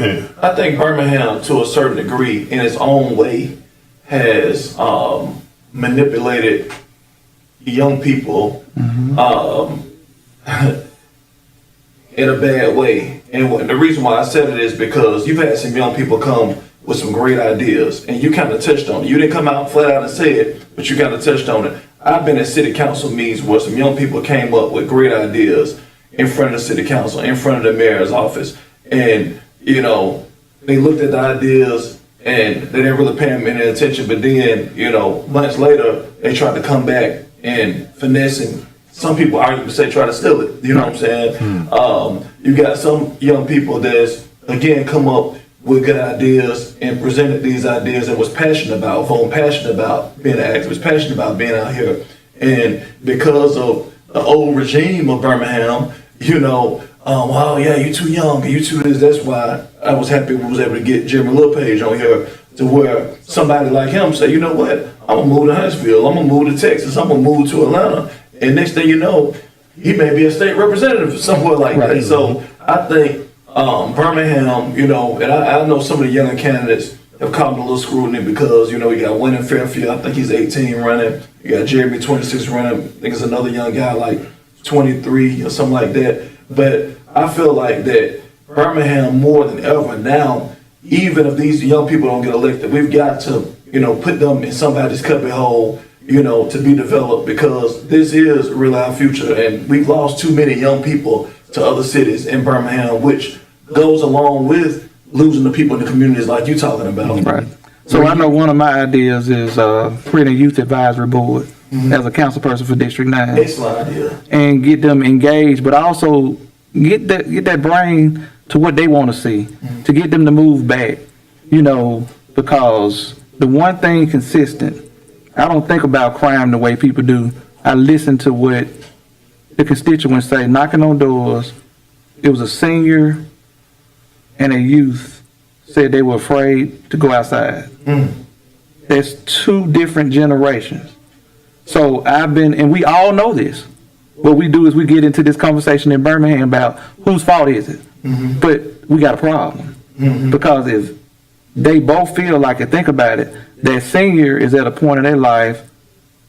I think Birmingham, to a certain degree, in its own way, has manipulated young people in a bad way. And the reason why I said it is because you've had some young people come with some great ideas, and you kind of touched on it. You didn't come out flat out and say it, but you kind of touched on it. I've been at city council meetings where some young people came up with great ideas in front of the city council, in front of the mayor's office, and you know, they looked at the ideas and they didn't really pay them any attention. But then, you know, months later, they tried to come back and finesse, and some people arguably say try to steal it. You know what I'm saying? You got some young people that's again come up with good ideas and presented these ideas and was passionate about, passionate about being an activist, passionate about being out here. And because of the old regime of Birmingham, you know, well, yeah, you too young, you too this. That's why I was happy we was able to get Jeremy LePage on here, to where somebody like him say, you know what, I'm gonna move to Huntsville, I'm gonna move to Texas, I'm gonna move to Atlanta, and next thing you know, he may be a state representative somewhere like that. So I think Birmingham, you know, and I know some of the younger candidates have caught a little scrutiny because, you know, you got Winnie Fairfield, I think he's 18 running, you got Jeremy 26 running, I think it's another young guy like 23 or something like that. But I feel like that Birmingham more than ever now, even if these young people don't get elected, we've got to, you know, put them in somebody's cubby hole, you know, to be developed, because this is really our future. And we've lost too many young people to other cities in Birmingham, which goes along with losing the people in the communities like you talking about. Right. So I know one of my ideas is creating a youth advisory board as a council person for District 9. Excellent idea. And get them engaged, but also get that brain to what they want to see, to get them to move back, you know, because the one thing consistent, I don't think about crime the way people do. I listen to what the constituents say, knocking on doors. It was a senior and a youth said they were afraid to go outside. There's two different generations. So and we all know this. What we do is we get into this conversation in Birmingham about whose fault is it. But we got a problem. Because if they both feel like it, think about it, that senior is at a point in their life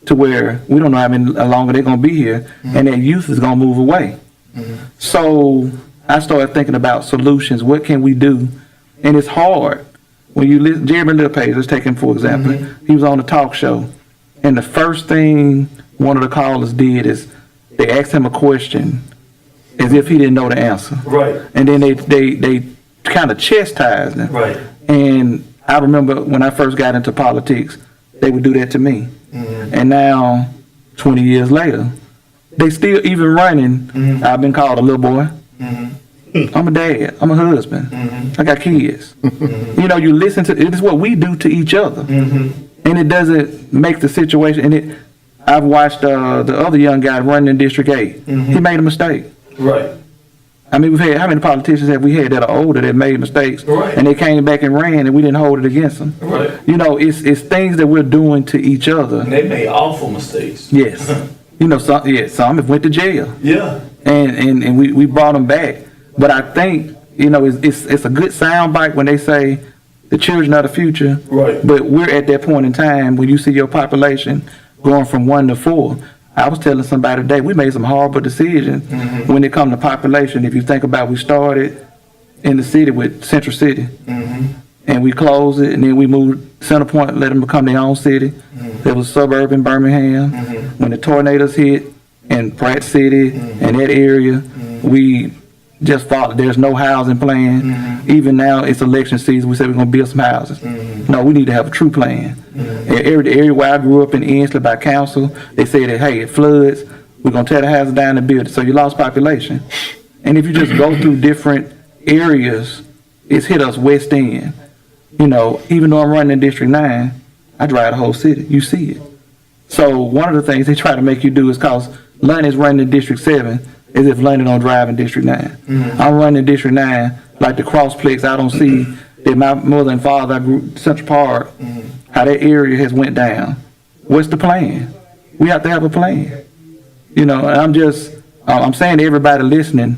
to where we don't know how longer they're going to be here, and that youth is going to move away. So I started thinking about solutions. What can we do? And it's hard. When you listen, Jeremy LePage, let's take him for example. He was on the talk show, and the first thing one of the callers did is they asked him a question as if he didn't know the answer. Right. And then they kind of chastised him. Right. And I remember when I first got into politics, they would do that to me. And now, 20 years later, they still even running. I've been called a little boy. I'm a dad. I'm a husband. I got kids. You know, you listen to it is what we do to each other, and it doesn't make the situation. And I've watched the other young guy running in District 8. He made a mistake. Right. I mean, we've had, how many politicians have we had that are older that made mistakes, and they came back and ran, and we didn't hold it against them. Right. You know, it's things that we're doing to each other. And they made awful mistakes. Yes. You know, some have went to jail. Yeah. And we brought them back. But I think, you know, it's a good soundbite when they say the children are the future. Right. But we're at that point in time when you see your population going from 1 to 4. I was telling somebody today, we made some horrible decisions when it comes to population. If you think about, we started in the city with Central City, and we closed it, and then we moved Center Point, let them become their own city. There was suburban Birmingham. When the tornadoes hit in Pratt City and that area, we just thought there's no housing plan. Even now, it's election season. We said we're going to build some houses. No, we need to have a true plan. The area where I grew up in Ensley by council, they said that, hey, it floods, we're going to tear the houses down and build it. So you lost population. And if you just go through different areas, it's hit us West End. You know, even though I'm running in District 9, I drive the whole city. You see it. So one of the things they try to make you do is, because Lonnie is running in District 7, as if Lonnie don't drive in District 9. I'm running in District 9, like the Crossplex. I don't see that my mother and father, I grew Central Park, how that area has went down. What's the plan? We have to have a plan. You know, and I'm saying to everybody listening,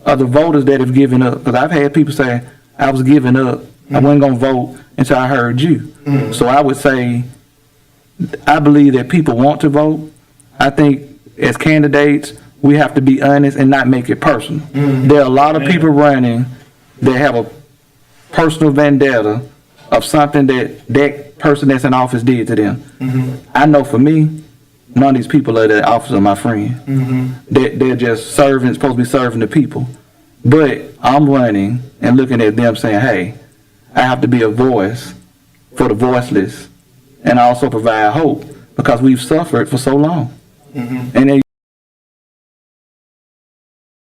the voters that have given up, because I've had people say, I was giving up. I wasn't gonna vote until I heard you. So I would say, I believe that people want to vote. I think as candidates, we have to be honest and not make it personal. There are a lot of people running that have a personal vendetta of something that person that's in office did to them. I know for me, none of these people are the office of my friend. They're just servants, supposed to be serving the people. But I'm running and looking at them saying, hey, I have to be a voice for the voiceless and also provide hope because we've suffered for so long. And then